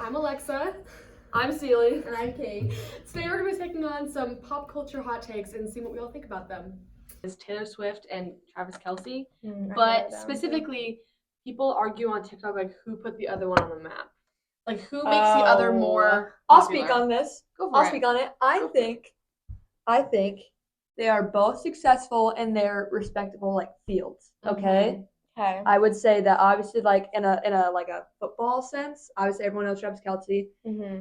I'm Alexa. I'm Celie. And I'm Kate. Today we're going to be taking on some pop culture hot takes and seeing what we all think about them. It's Taylor Swift and Travis Kelce, but specifically, people argue on TikTok like who put the other one on the map, like who makes the other more. I'll popular. speak on this. I'll speak on it. I think they are both successful in their respectable fields. Okay. Okay. I would say that obviously in a like a football sense, obviously everyone knows Travis Kelce. Mm-hmm.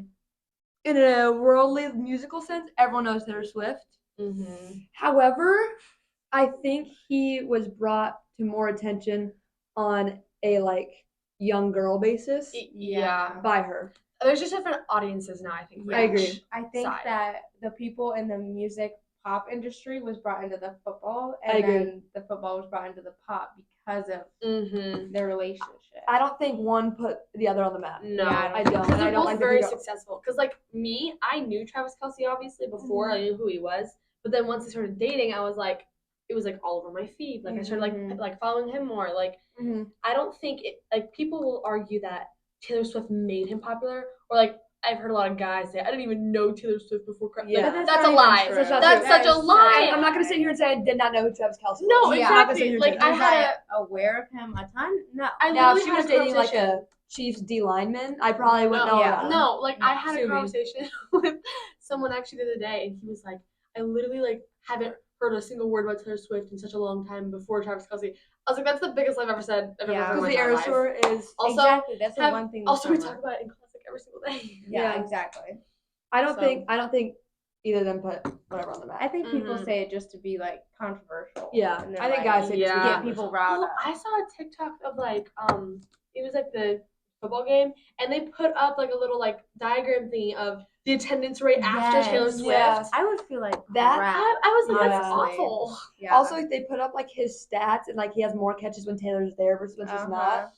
In a worldly musical sense, everyone knows Taylor Swift. Mm-hmm. However, I think he was brought to more attention on a young girl basis. Yeah. By her. There's just different audiences now, I think. I agree. I think side. that the people in the music pop industry was brought into the football, I and agree. then the football was brought into the pop because of their relationship. I don't think one put the other on the map. No, Yeah, I don't. Because they're I don't both like very successful. Because me, I knew Travis Kelce obviously before I knew who he was. But then once I started dating, I was like, it was all over my feed. I started like following him more. I don't think people will argue that Taylor Swift made him popular, or I've heard a lot of guys say, I didn't even know Taylor Swift before. Yeah, that's a lie. That's not That's true. such a lie. I'm not gonna sit here and say I did not know who Travis Kelce was. No, Yeah, exactly. I had aware of him a ton. No. Now if she was dating a Chiefs D lineman, I probably wouldn't know. Yeah. No, I had a conversation with someone actually the other day, and he was like, I literally haven't heard a single word about Taylor Swift in such a long time before Travis Kelce. I was like, that's the biggest I've ever said. Because the Eras Tour is also exactly. That's the one thing. Also, we talk about it in class every single day. Yeah, exactly. I don't think either of them put whatever on the map. I think people say it just to be controversial. Yeah, I think guys say to get people riled up. I saw a TikTok of it was the football game, and they put up a little diagram thingy of the attendance rate after Taylor Swift. Yes. I would feel like that. crap. I was like, that's awful. Yeah. Also, they put up his stats and he has more catches when Taylor's there versus when she's not.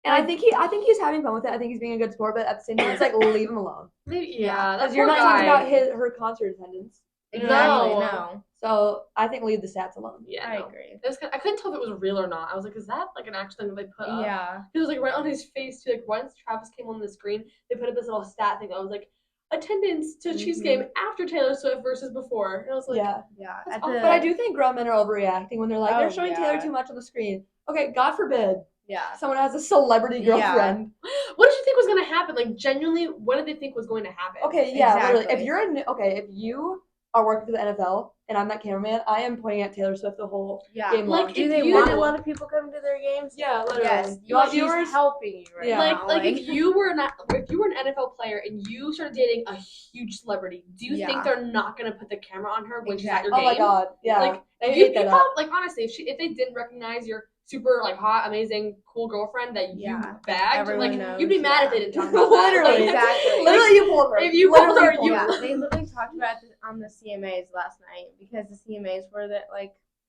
And I think he's having fun with it. I think he's being a good sport, but at the same time, it's leave him alone. Maybe, yeah. Because you're not talking about her concert attendance. Exactly. No. So I think leave the stats alone. Yeah, I agree. I couldn't tell if it was real or not. I was like, is that an actual thing that they put up? Yeah. It was right on his face too. Once Travis came on the screen, they put up this little stat thing. I was like, attendance to Chiefs game after Taylor Swift versus before. And I was like, yeah. But I do think grown men are overreacting when they're they're showing Taylor too much on the screen. Okay, God forbid. Yeah. Someone has a celebrity girlfriend. Yeah. What did you think was going to happen? Genuinely, what did they think was going to happen? Okay, yeah, literally. If you are working for the NFL and I'm that cameraman, I am pointing at Taylor Swift the whole game long. Do they want a lot of people coming to their games? Yeah, literally. Yes, you want viewers? She's helping you now. If you were an NFL player and you started dating a huge celebrity, do you think they're not going to put the camera on her when she's at your game? Oh my God, yeah. Honestly, if they didn't recognize your super hot, amazing, cool girlfriend that you bagged, you'd be mad if they didn't talk about that. Literally, exactly. Literally, you pulled her. If you pulled her, they literally talked about it on the CMAs last night because the CMAs were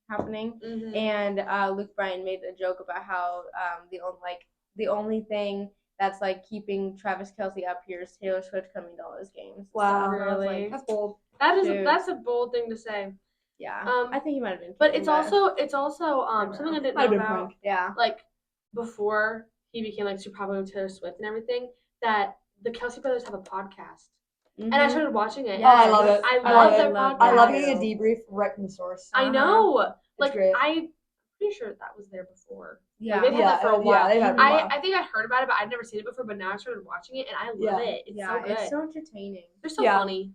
happening, and Luke Bryan made a joke about how the only thing that's keeping Travis Kelce up here is Taylor Swift coming to all his games. Wow, so, really? That's bold. That's a bold thing to say. Yeah, I think he might have been. But it's also something I didn't know about. Yeah, before he became super popular with Taylor Swift and everything, that the Kelce brothers have a podcast, and I started watching it. Oh, I love it. I love their podcast. I love getting a debrief right from the source. I know. Great. I'm pretty sure that was there before. Yeah, they've had that for a while. They've had it for a while. I think I heard about it, but I'd never seen it before. But now I started watching it, and I love it. It's so good. It's so entertaining. They're so funny.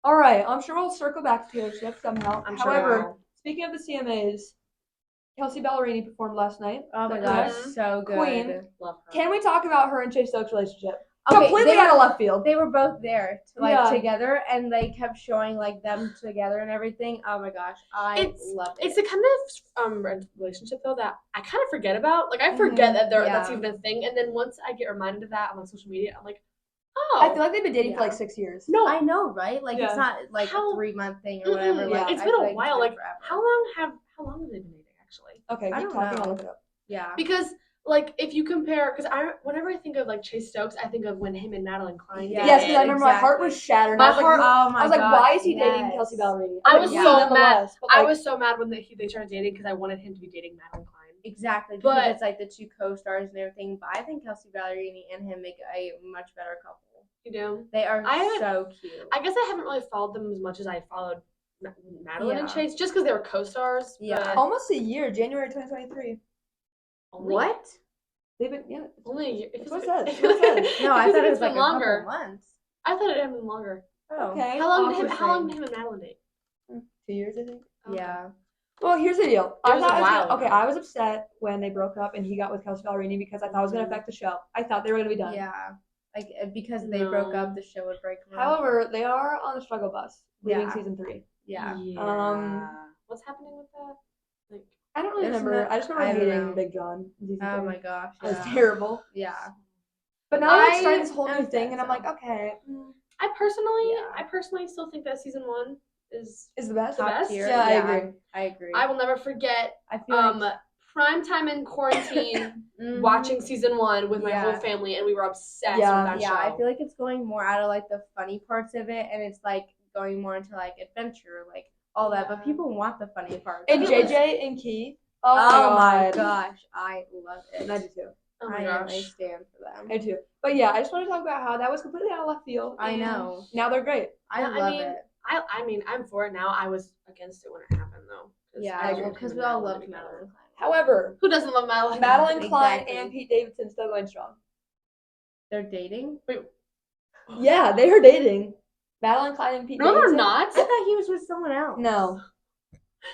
All right, I'm sure we'll circle back to Taylor Swift somehow. However, speaking of the CMAs, Kelsey Ballerini performed last night. Oh my gosh, so good. Queen. Love her. Can we talk about her and Chase Stokes' relationship? Okay, completely out of left field. They were both there together, and they kept showing them together and everything. Oh my gosh, I love it. It's the kind of relationship though that I kind of forget about. I forget that that's even a thing, and then once I get reminded of that on social media, I'm like, oh. I feel like they've been dating for 6 years. No, I know, right? It's not a 3-month thing or whatever. It's been a while. How long have they been dating actually? Okay, keep talking. I'll look it up. Yeah, because. If you compare, because whenever I think of Chase Stokes, I think of when him and Madeline Klein dated. Yes, because I remember my heart was shattered. I was like, why is he dating Kelsey Ballerini? I was so mad. I was so mad when they started dating because I wanted him to be dating Madeline Klein. Exactly, because But- it's like the two co-stars and everything. But I think Kelsey Ballerini and him make a much better couple. You do? They are I so cute. I guess I haven't really followed them as much as I followed Madeline and Yeah. Chase, just because they were co-stars. Yeah. but Almost a year, January 2023. only, What? They've been Only a year. That's what it says. That's what it says. No, I thought it was been like longer. a couple months. I thought it had been longer. Oh. Okay. How long did Interesting. him and Madeline date? 2 years, I think. Yeah. Well, here's the deal. It was a while okay, ago. I was upset when they broke up and he got with Kelsey Ballerini because I thought it was going to affect the show. I thought they were going to be done. Yeah. Like because they broke No. up, the show would break. Them up. However, they are on a struggle bus leaving Yeah. season 3. Yeah. What's happening with that? Like, I don't really Isn't remember. that- I just I remember don't hating know. Big John in season 3. Oh my gosh. It was Yeah. terrible. Yeah. But now they're I starting this whole new am thing, sad, and I'm so. like, okay, I Yeah. personally still think that season 1 is is the best. The best? Tier. Yeah, I agree. I agree. I will never forget I feel like prime time in quarantine Mhm. watching season 1 with my Yeah. whole family, and we were obsessed Yeah. with that Yeah, show. I feel like it's going more out of like the funny parts of it, and it's like going more into like adventure, like all that. But Yeah. people want the funny parts. And People- JJ and Key. Oh my God. gosh, I love it. And I do too. Oh I my am a gosh. stand for them. I do. But yeah, I just want to talk about how that was completely out of left field. I and know. Now they're great. I Yeah, love mean, it. I mean, I'm for it now. I was against it when it happened, though. Yeah, agree. because we all loved Madeline Klein. However, Who doesn't love Madeline? Madeline Klein Exactly. and Pete Davidson still going strong. They're dating? Yeah, they are dating. Madeline Klein and Pete No, Davidson. they're not. I thought he was with someone else. No.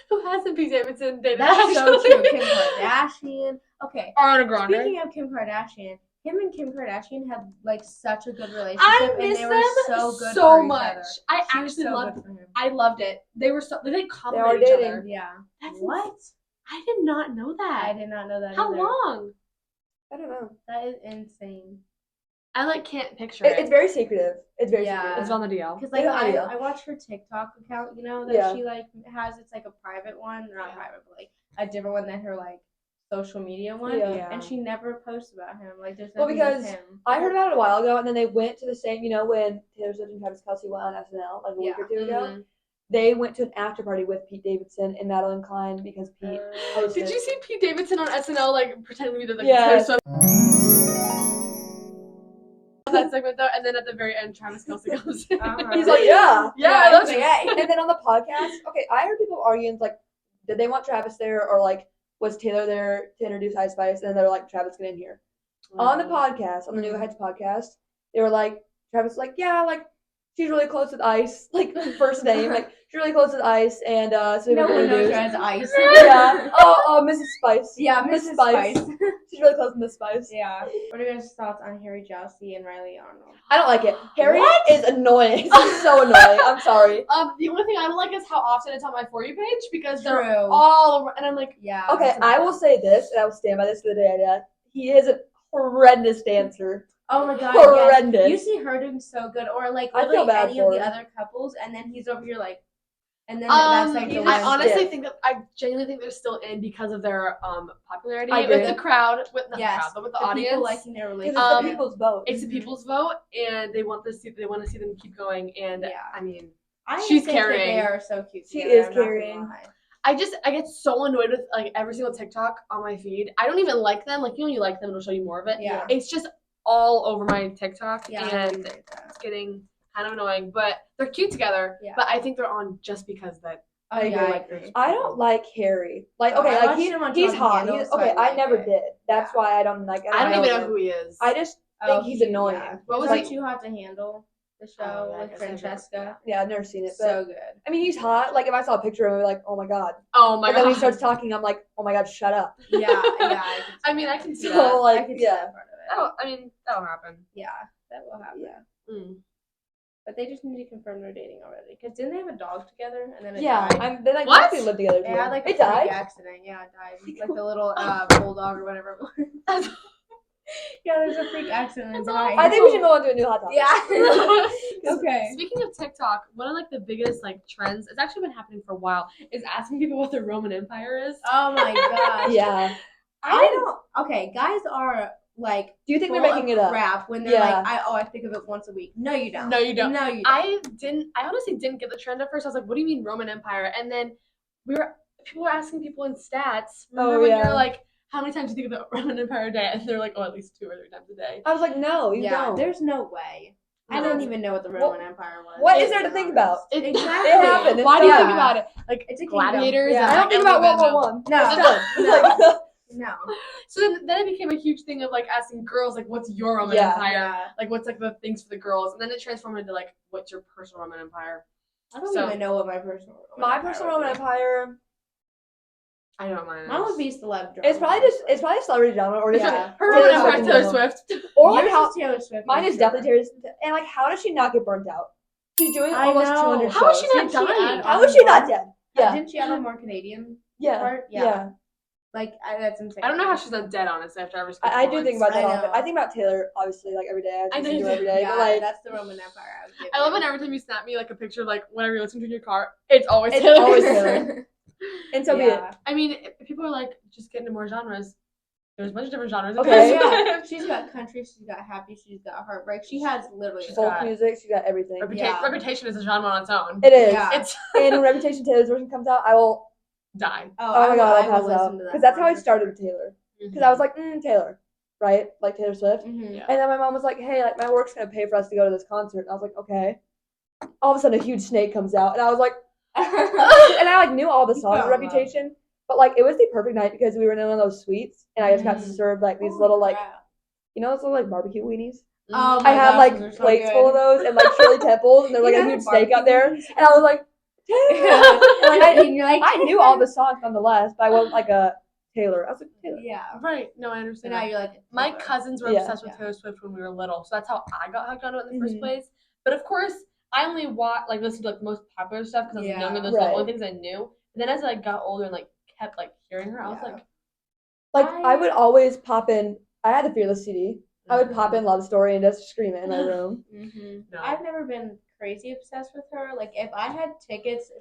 Who hasn't Pete Davidson dated? That's so actually? true. Kim Kardashian. Okay. Ariana Grande. Speaking of Kim Kardashian, him and Kim Kardashian had like such a good relationship, I and miss they them were so good so for each much. other. I She was actually so loved. good for him. I loved it. They were so. They are complement each dating. other. Yeah. That's What? I did not know that. I did not know that. How either. long? I don't know. That is insane. I like can't picture It's very secretive. It's very Yeah. secretive. It's on the DL. Because like Yeah, yeah. I watch her TikTok account, you know, that Yeah. she like has. It's like a private one, not Yeah. private, but like a different one than her like social media one. Yeah. And she never posts about him. Like there's Well, nothing because with him. I heard about it a while ago, and then they went to the same, when Taylor Swift and Travis Kelce went on SNL like a week or two ago. Mhm. They went to an after party with Pete Davidson and Madeline Klein because Pete hosted. Did you see Pete Davidson on SNL like pretending to be the Yeah. Taylor Swift? That segment though, and then at the very end, Travis Kelce comes in. Uh-huh. He's like, yeah. Yeah, that's okay. And then on the podcast, okay, I heard people arguing like, did they want Travis there or like was Taylor there to introduce Ice Spice? And then they're like, Travis, get in here. On the podcast, on the New Heights podcast, they were like, Travis was like, yeah, like she's really close with Ice, like first name, like she's really close with Ice, and so we No were one knows her introduced. as Ice. Yeah. Oh, Mrs. Spice. Yeah, Miss Mrs. Spice. Spice. She's really close with Miss Spice. Yeah. What are your guys' thoughts on Harry Jowsey and Riley Arnold? I don't like it. Harry What? is annoying. He's so annoying. I'm sorry. The only thing I don't like is how often it's on my For You page because they're True. all over, and I'm like, Yeah. Okay, I will say this, and I will stand by this to the day I die. He is a horrendous dancer. Oh my god. Horrendous. Yes. You see her doing so good, or like I feel literally bad any of for the her. other couples, and then he's over here like, and then that's like the you I just one. honestly stiff. think that I genuinely think they're still in because of their popularity I with agree. the crowd, with not Yes, the crowd, but with the people audience. liking their Because relationship. it's the people's vote. It's the people's vote, and they want to see them keep going. And Yeah. I mean, I she's think that carrying. they are so cute. She together, is I'm not gonna carrying. lie. I get so annoyed with like every single TikTok on my feed. I don't even like them. Like when you like them, it'll show you more of it. Yeah. It's just all over my TikTok, Yeah. I and agree with that. it's getting kind of annoying. But they're cute together. Yeah. But I think they're on just because that. Oh, I yeah, agree. I agree. I don't like Harry. Like, Oh, okay, I like watched him on he's John hot. Candle, He's, so okay, I I like never it. did. That's Yeah. why I don't like it. I don't even know know. who he is. I just think he's annoying. Yeah. What was Like he- Too Hot to Handle? The show yeah, I with guess I've never- Francesca. Yeah, I've never seen it. But So good. I mean, he's hot. Like, if I saw a picture of him, I'd be like, oh my god. Oh my But god. then when he starts talking, I'm like, oh my god, shut up. Yeah, I can see I mean, I that. can see So, that. like, I can see yeah. that part of it. I mean, that'll happen. Yeah, that will happen. Yeah. Mm. But they just need to confirm they're dating already. Because didn't they have a dog together? And then it Yeah, died? they like What? they live together. It had like a it died. freak accident. Yeah, it died. Like the little bulldog or whatever it was. Yeah, there's a freak accident. and it died. I think we should go on to a new hot topic. Yeah. Okay. Speaking of TikTok, one of like the biggest like trends, it's actually been happening for a while, is asking people what the Roman Empire is. Oh my gosh. Yeah. I don't. Okay, guys are like. Do you think they're full making of it up? crap when they're Yeah. like, I think of it once a week. No, you don't. No, you don't. No, you don't. I honestly didn't get the trend at first. I was like, what do you mean Roman Empire? And then people were asking people in stats. Remember Oh, when yeah. you're like, how many times do you think of the Roman Empire a day? And they're like, oh, at least 2 or 3 times a day. I was like, no, you don't. There's no way. I don't even know what the Roman Empire was. What is there to think about? Exactly. It happened. Why do you think about it? Like, it's a gladiators? Yeah. And I don't think about World War One. No. It's done. No. So then it became a huge thing of like asking girls like, what's your Roman Empire? Yeah. Like, what's like the things for the girls? And then it transformed into like, what's your personal Roman Empire? I don't even know what my personal Roman Empire. I know what mine is. Mine would be celeb drama. It's probably celebrity drama or just her Roman Empire is Taylor Swift. Or like how Taylor Swift. mine is definitely Taylor Swift. And like, how does she not get burnt out? She's doing almost 200 shows. How is she not dying? How is she not dead? Yeah. Didn't she have a more Canadian Yeah. part? Yeah. Like, that's insane. I don't know how she's not dead, honestly, after ever skipped I do think about that I often. know. I think about Taylor, obviously, like every day. I know listen to you her every do. day. Yeah, But like, that's the Roman Empire I would give I love you. when every time you snap me like a picture of like whatever you're listening to in your car, it's always It's Taylor. always Taylor. And so be it. I mean, if people are like, just get into more genres. There's a bunch of different genres. Okay. Yeah, she's got country, she's got happy, she's got heartbreak. She has literally She's Folk got- music, she got everything. Reputation is a genre on its own. It is. Yeah. It's And when Reputation Taylor's version comes out, I will. die. Oh my god, I'll pass listen out. to that Because that's how I one for started sure. with Taylor. Because I was like, Taylor, right? Like Taylor Swift. Mm-hmm. Yeah. And then my mom was like, hey, like my work's gonna pay for us to go to this concert. And I was like, okay. All of a sudden, a huge snake comes out, and I was like, and I like knew all the songs of Reputation, but like it was the perfect night because we were in one of those suites, and I just got served like these little like, you know, those little like barbecue weenies. Oh I had gosh, like those are so plates good. full of those and like Shirley Temples, and there was like a huge snake out there, and I was like, Yeah. And you're like, I knew all the songs nonetheless, but I wasn't like a Taylor. I was like, Taylor. Yeah. Right. No, I So understand. now that. you're like, My Taylor. cousins were obsessed with Taylor Swift when we were little, so that's how I got hooked onto it in the first place. But of course, I only listened to like the most popular stuff because I was younger. Those were the only things I knew. And then as I got older and like kept like hearing her, I was like, I would always pop in. I had the Fearless CD. I would pop in Love Story and just scream it in my room. No. I've never been crazy obsessed with her. Like, if I had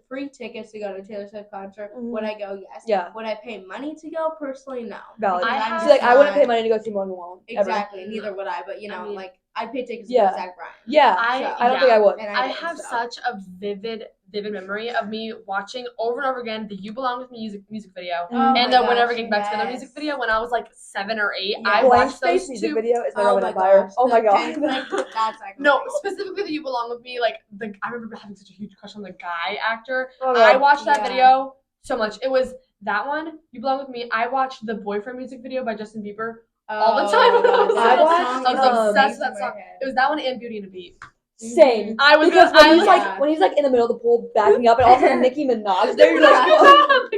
free tickets to go to a Taylor Swift concert, would I go? Yes. Yeah. Would I pay money to go? Personally, no. Valid. Because She's like, I wouldn't pay money to go see Morgan Wallen. Exactly. Neither would I. But you know, I mean, like, I'd pay tickets to Yeah. go Zach Bryan. Yeah. I I don't think I would. I have such a vivid memory of me watching over and over again the "You Belong with Me" music video and the "Whenever Getting Back Together" music video when I was like 7 or 8. Yeah. I Blank watched Space those music two. video is my Oh Roman my Empire. gosh. Oh my god. That's like No, specifically the "You Belong with Me." Like I remember having such a huge crush on the guy actor. Oh, I watched that Yeah. video so much. It was that one, "You Belong with Me." I watched the "Boyfriend" music video by Justin Bieber all the time when I was I little. watched, I was obsessed with that in song. my head. It was that one and "Beauty and the Beat." Same. I was Because gonna, when he's I like in the middle of the pool backing up, and all of a sudden Nicki Minaj there, you're like, oh.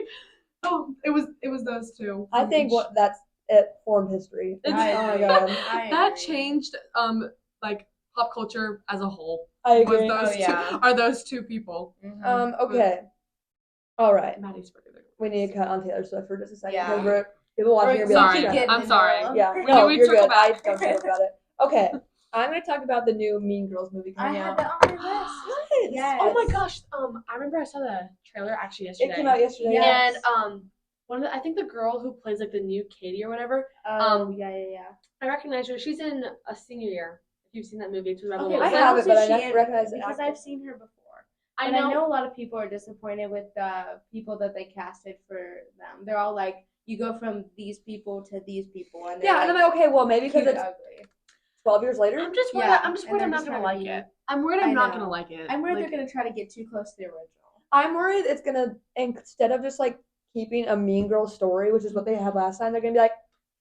oh, it was those two. I think that's it formed history. Oh my god. That changed like pop culture as a whole. I agree. Are those two people? Okay. All right. Maddie's birthday. We need to cut on Taylor Swift for just a second. Yeah. Because people watching are Sorry. be like, I'm sorry. yeah. We No, need to you're circle good. I back. don't care about it. Okay. I'm going to talk about the new Mean Girls movie I coming had out. that on my list. Yes. Oh my gosh. I remember I saw the trailer actually yesterday. It came out yesterday. Yes. And I think the girl who plays like the new Katie or whatever. Yeah. I recognize her. She's in A Senior Year. If you've seen that movie, it's with Rebel Okay, I Wilson. have it, but I Who's she never in? recognize it. Because I've seen her before. I And know. I know a lot of people are disappointed with the people that they casted for them. They're all like, you go from these people to these people, and Yeah, and I'm like, okay, well, maybe because cute it's ugly. 12 years later. I'm just worried. Yeah, I'm just and worried they're I'm not just gonna trying like to be- it. I'm worried I I'm not know. gonna like it. I'm worried Like, they're gonna try to get too close to the original. I'm worried it's going to, instead of just like keeping a Mean Girl story, which is what they had last time, they're going to be like,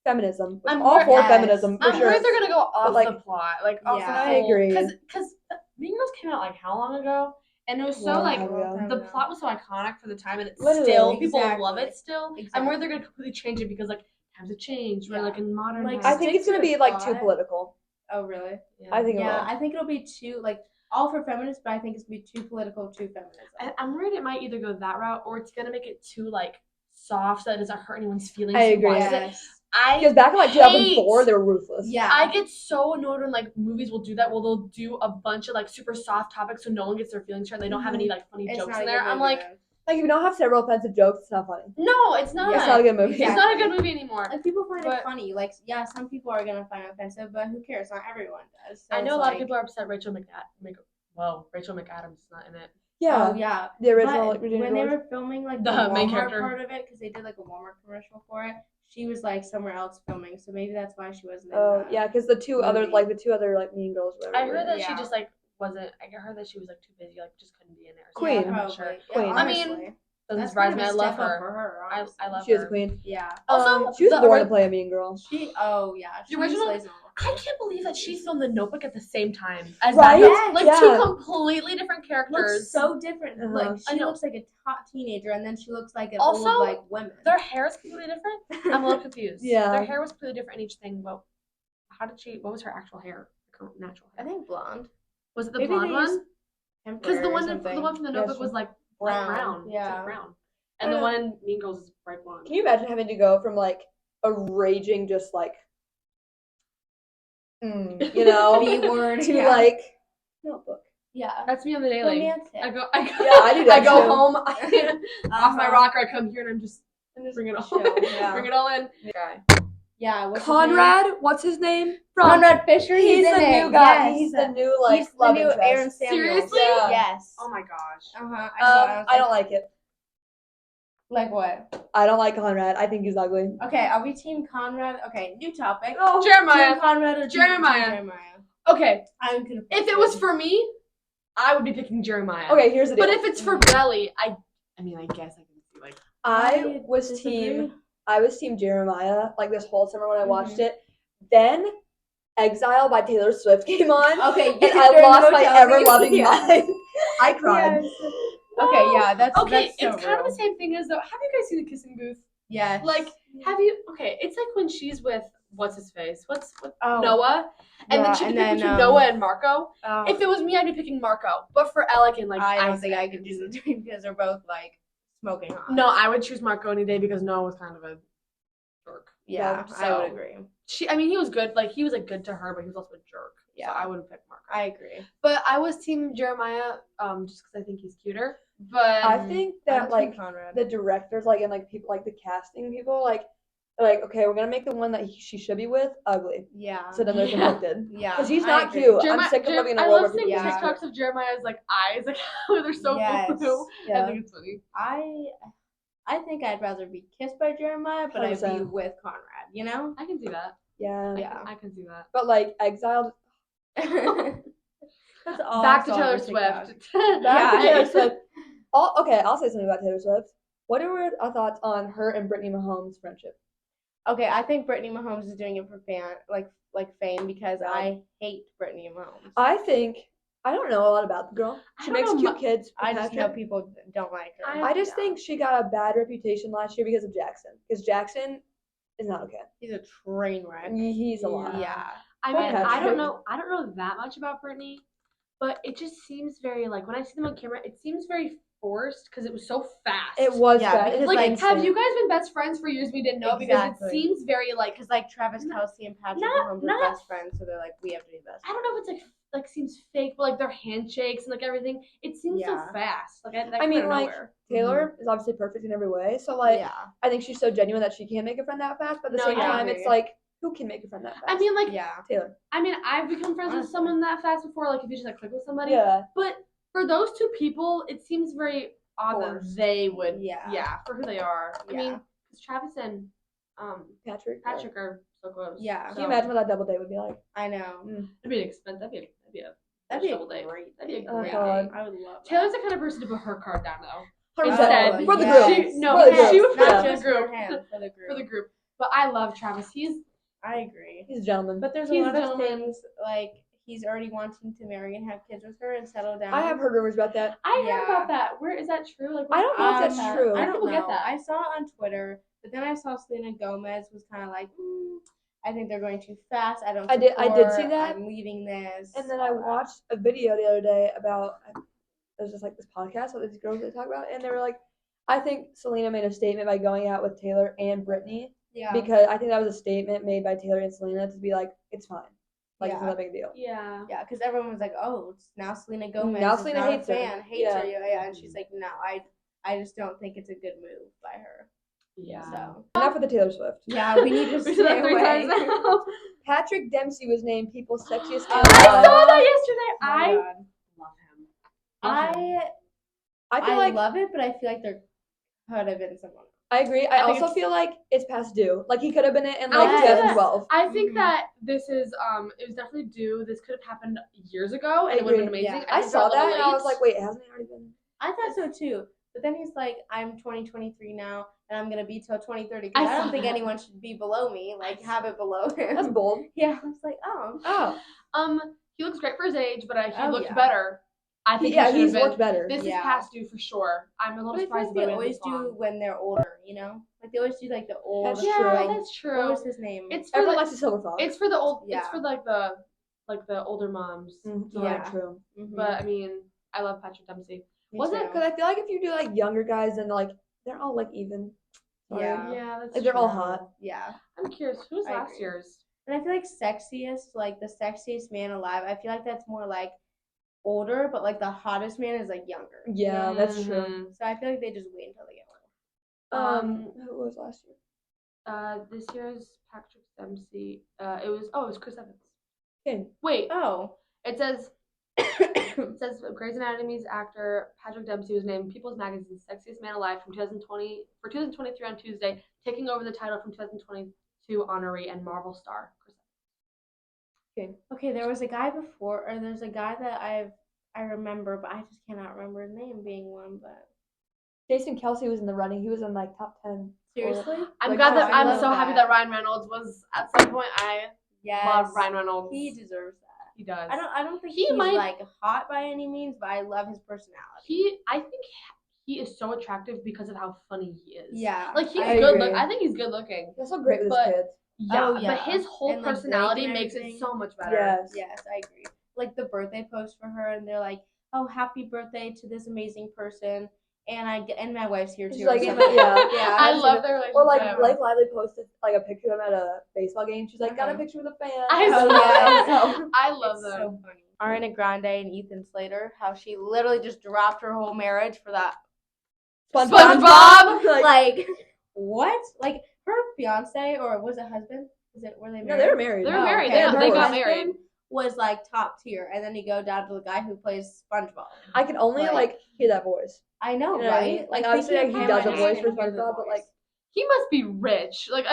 feminism. Which I'm all worried- for yes. feminism, for I'm sure. worried they're gonna go off like, the plot, like off the Yeah. I whole- agree. Because Mean Girls came out like how long ago, and it was so Long like time ago. the plot was so iconic for the time, and it's Literally. still people Exactly. love it still. I'm Exactly. worried they're gonna completely change it because like times have changed. We're Yeah. like in modern. Like, I times. think it's going to be like too political. Oh, really? I think it Yeah, will. I think it'll be too, like, all for feminists, but I think it's going to be too political, too feminism. I'm worried it might either go that route or it's gonna make it too like soft so that it doesn't hurt anyone's feelings. I who agree. watches it. Yes. Because back in like 2004, they were ruthless. Yeah. I get so annoyed when like movies will do that. Well, they'll do a bunch of like super soft topics so no one gets their feelings hurt. They don't have any like funny It's jokes not in a there. good I'm movie like, then. Like, if you don't have several offensive jokes, it's not funny. no, it's not. It's not a good movie. It's not a good movie anymore. And people find But- it funny. Like, yeah, some people are going to find it offensive, but who cares? Not everyone does. So I know it's a lot like, of people are upset Rachel McAdams is not in it. Yeah. Oh yeah. The original But like Regina when they George. were filming like the main Walmart character. part of it, because they did like a Walmart commercial for it, she was like somewhere else filming, so maybe that's why she wasn't. Oh yeah, because the two other movie. Mean Girls. Whatever, I heard that she Yeah. just like wasn't. I heard that she was like too busy, like just couldn't be in there. Queen. Yeah, I'm not probably. sure. Yeah, Queen. I mean, honestly. doesn't That's surprise kind me. of I a love step up her. for her. I Honestly. love she is her. a queen. Yeah. Also, she was the born to play a mean girl. She original- slays all of I her. can't believe that she filmed The Notebook at the same time as Right? that. Like Yeah. two completely different characters. Looks so different. Uh-huh. Like I she know. looks like a hot teenager, and then she looks like an Also, old like woman. Their hair is completely different. I'm a little confused. Yeah. Their hair was completely different in each thing. Well, how did she? What was her actual hair? Her natural I hair. think blonde. Was it the Maybe blonde they one? used Because the one temporary or from the something. Notebook was like Brown. brown. It's Yeah. like brown. And the one in Mean Girls is bright blonde. Can you imagine having to go from like a raging just like you know B word to yeah. like Notebook? Yeah. That's me on the daily. Romantic. I go. Yeah, I do that I go too. home off my Uh-huh. rocker. I come here and I'm just bring it all. chill, yeah. Bring it all in. Yeah. What's Conrad, what's his name? his name? Conrad Fisher. He's in the it. new guy. Yes. He's the new like He's the love new interest. Aaron Samuels. Seriously? Yeah. Yes. Oh my gosh. I don't like it. Like what? I don't like Conrad. I think he's ugly. Okay, are we team Conrad? Okay, new topic. Oh, Jeremiah. Team Conrad or Jeremiah. Team Jeremiah? Okay. I'm confused. If it was for me, I would be picking Jeremiah. Okay, here's the deal. But if it's for Belly, I mean, I guess I can see like. I was team Jeremiah like this whole summer when I watched it. Then Exile by Taylor Swift came on. Okay, and I lost my ever-loving mind. I cried. Yes. Okay, yeah, that's okay. That's so it's kind of real. the same thing as though. Have you guys seen the kissing booth? Yes. Like, have you? Okay, it's like when she's with what's his face, Oh. Noah, and then she can pick between Noah and Marco. Oh. If it was me, I'd be picking Marco. But for Alec and like, I don't think I could do the two because they're both like smoking hot. No, I would choose Marco any day because Noah was kind of a jerk. Yeah, So- I would agree. I mean, he was good. Like, he was like good to her, but he was also a jerk. Yeah. So I would have picked Marco. I agree. But I was team Jeremiah, just because I think he's cuter. But I think that I'm like Team Conrad. the directors like and like people like the casting people like they're like okay we're gonna make the one that she should be with ugly Yeah. so then they're Yeah. conflicted Yeah. because he's I not agree. cute. I'm sick of living in a I world love where seeing people Yeah. TikToks of Jeremiah's like eyes, like they're so Yes. blue. I Yeah. think it's funny. I think I'd rather be kissed by Jeremiah, but I'd be 100%. with Conrad. You know? I can see that. Yeah. Yeah. I can see that. But like Exiled. That's all. Back to I saw Taylor on TikTok. Swift. Back to Yeah. Taylor Swift. Okay, I'll say something about Taylor Swift. What are our thoughts on her and Brittany Mahomes' friendship? Okay, I think Brittany Mahomes is doing it for fame because Yeah. I hate Brittany Mahomes. I think I don't know a lot about the girl. I She don't makes know cute mu- kids. I just know Patrick. people don't like her. I just Yeah. think she got a bad reputation last year because of Jackson. Because Jackson is not okay. He's a train wreck. He's a lot. Yeah. I Poor mean, Patrick. I don't know that much about Brittany, but it just seems very like when I see them on camera, it seems very forced because it was so fast. It was Yeah, bad. because, It's like, instant. have you guys been best friends for years? We didn't know because Exactly. it seems very like Because like Travis Kelce and Patrick Not- Mahomes are not- best friends, so they're like, we have to be best I don't friends. know if it's like seems fake, but like their handshakes and like everything, it seems Yeah. so fast. Like that I mean, came out of like, nowhere. Taylor is obviously perfect in every way. So like yeah. I think she's so genuine that she can't make a friend that fast. But at the No, same yeah, I time, agree. it's like who can make a friend that fast? I mean, like Yeah. Taylor. I mean, I've become friends with Honestly. someone that fast before. Like if you just like click with somebody, Yeah. but for those two people, it seems very odd that Forced. they would, Yeah. for who they are. I Yeah. mean, because Travis and Patrick. Patrick are so close. Yeah. Can you imagine what that double date would be like? I know. It'd be an expense. That'd be a That'd be a double date. great That'd be a Oh, great God. date. I would love that. Taylor's the kind of person to put her card down though. 100%. Instead, For the yes. group. She, no, For the she group. would Not for the just group. for him, for the group. For the group. But I love Travis. I agree. He's a gentleman. But there's He's a lot a of gentleman. things like he's already wanting to marry and have kids with her and settle down. I have heard rumors about that. I heard Yeah. about that. Where is that true? Like, I don't know if that's Um, true. I Where do don't people know. get that? I saw it on Twitter, but then I saw Selena Gomez was kind of like, I think they're going too fast. I don't. I did support. see that. I'm leaving this. And then I all that. watched a video the other day about there's just like this podcast with these girls they talk about, and they were like, I think Selena made a statement by going out with Taylor and Brittany Yeah. because I think that was a statement made by Taylor and Selena to be like, it's fine, like it's Yeah. not a big deal. yeah. Yeah, because everyone was like, "Oh, it's now Selena Gomez. Now is Selena not hates a her. fan, hates Yeah. her." Yeah, and she's like, "No, I just don't think it's a good move by her." Yeah. So Enough with the Taylor Swift. yeah, we need to We stay said that 3 away. times now. Patrick Dempsey was named People's Sexiest I Man I Alive. saw that yesterday. Oh my I God. love him. I I love it, but I feel like there could have been someone else. I agree. I also feel like it's past due. Like he could have been in I think 2012. I think that this is it was definitely due. This could have happened years ago, and it would have been amazing. Yeah. I saw that and I was like, wait, hasn't it already been? I thought so too. But then he's like, I'm 2023 now, and I'm gonna be till 2030. Because I don't think anyone should be below me. Like, have it below him. That's bold. Yeah, I was like, he looks great for his age, but he looked better. I think he's looked better. This is past due for sure. I'm a little surprised. They always do when they're older, you know. Like they always do like the old. That's true. That's true. What was his name? It's for everyone likes the Silver Fox. It's for the old. Yeah. It's for like the older moms. True. But I mean, I love Patrick Dempsey. Wasn't it? Because I feel like if you do like younger guys, then like they're all like even. Yeah, that's like they're all hot. Yeah. I'm curious, who was last year's? And I feel like sexiest, like the sexiest man alive. I feel like that's more like older, but like the hottest man is like younger. Yeah, that's true. So I feel like they just wait until they get older. Who was last year? This year's Patrick Dempsey. It was Chris Evans. Okay. Wait. Oh, it says. It says Grey's Anatomy's actor Patrick Dempsey was named People's Magazine's Sexiest Man Alive from 2023 on Tuesday, taking over the title from 2022 honoree and Marvel star Chris Evans. Okay, there was a guy before, or there's a guy that I remember, but I just cannot remember his name being one. But Jason Kelsey was in the running. He was in like top 10. Seriously? I'm glad that I'm so happy that Ryan Reynolds was at some point. I love Ryan Reynolds. He deserves that. He does. I don't think he's like hot by any means, but I love his personality. I think he is so attractive because of how funny he is. Yeah. Like he's good looking. I think he's good looking. He's so great with his kids. Yeah, but his whole personality makes it so much better. Yes, I agree. Like the birthday post for her, and they're like, "Oh, happy birthday to this amazing person." And my wife's here too. She's like, I love their relationship. Or like Blake Lively posted like a picture of them at a baseball game. She's like, got a picture with a fan. I love them. So funny. Ariana Grande and Ethan Slater, how she literally just dropped her whole marriage for that SpongeBob. Like what? Like her fiance or was it husband? Were they married? No, they were married. They were married. They got married. Was like top tier, and then you go down to the guy who plays SpongeBob. I can only like hear that voice. I know, right? Like obviously he does a voice for SpongeBob, but like he must be rich. Like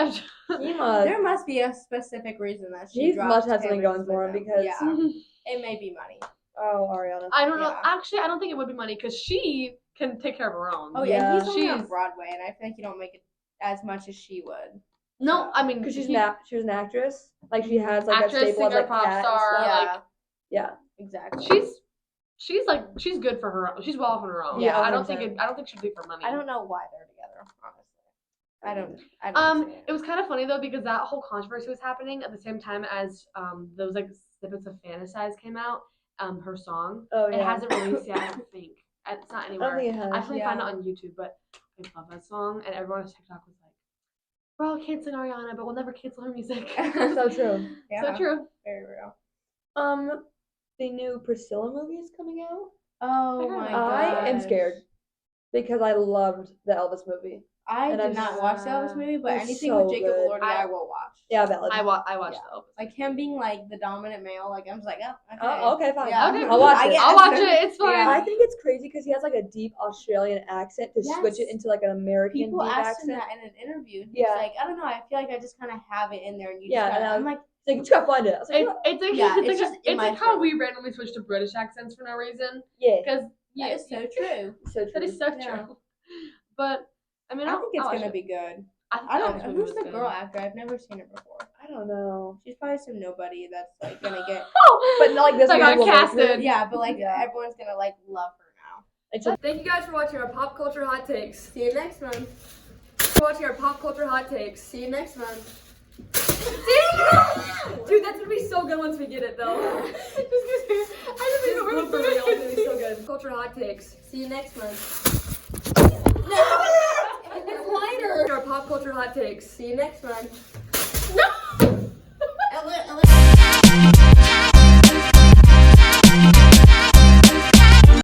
he must. There must be a specific reason that he must have something going for him because it may be money. Oh, Ariana. I don't know. Actually, I don't think it would be money because she can take care of her own. Oh yeah, he's only on Broadway, and I feel like you don't make it as much as she would. No, I mean because she was an actress. Like she has like actress, a staple singer, of like pop star. Yeah, exactly. She's good for her own. She's well off on her own. Yeah, I don't think she'd be for money. I don't know why they're together, honestly. I don't it was kind of funny though because that whole controversy was happening at the same time as those like snippets of Fantasize came out. Her song. Oh yeah. It hasn't released yet. I don't think it's not anywhere. I don't think it has. I can find it on YouTube, but I love that song, and everyone on TikTok was like, "We're all canceling Ariana, but we'll never cancel her music." So true. Yeah. So true. Very real. The new Priscilla movie is coming out. Oh my god. I am scared because I loved the Elvis movie. I did not watch the Elvis movie, but anything so with Jacob good. Elordi, I will watch. Yeah, valid. I watched the Elvis. Like him being like the dominant male, like I'm just like, okay. Oh, okay, fine. Yeah. Okay, I'll watch it. I'll watch it. It's fine. Yeah. I think it's crazy because he has like a deep Australian accent to switch it into like an American People deep asked accent. him that in an interview. He's like, I don't know. I feel like I just kind of have it in there, and you just gotta, I'm like. You just gotta find it. I was like, it's like how we randomly switch to British accents for no reason. Yeah. Because it's so true. That is so true. But I mean, I think it's gonna be good. I don't know who's the girl actor. I've never seen her before. I don't know. She's probably some nobody that's like gonna get. But not like this. Like got casted. Yeah, but like everyone's gonna like love her now. Thank you guys for watching our pop culture hot takes. See you next month. For watching our pop culture hot takes. See you next month. Dude, that's gonna be so good once we get it though. I just know where it's gonna be so good. Culture hot takes. See you next month. No! It's lighter. Our pop culture hot takes. See you next month. No!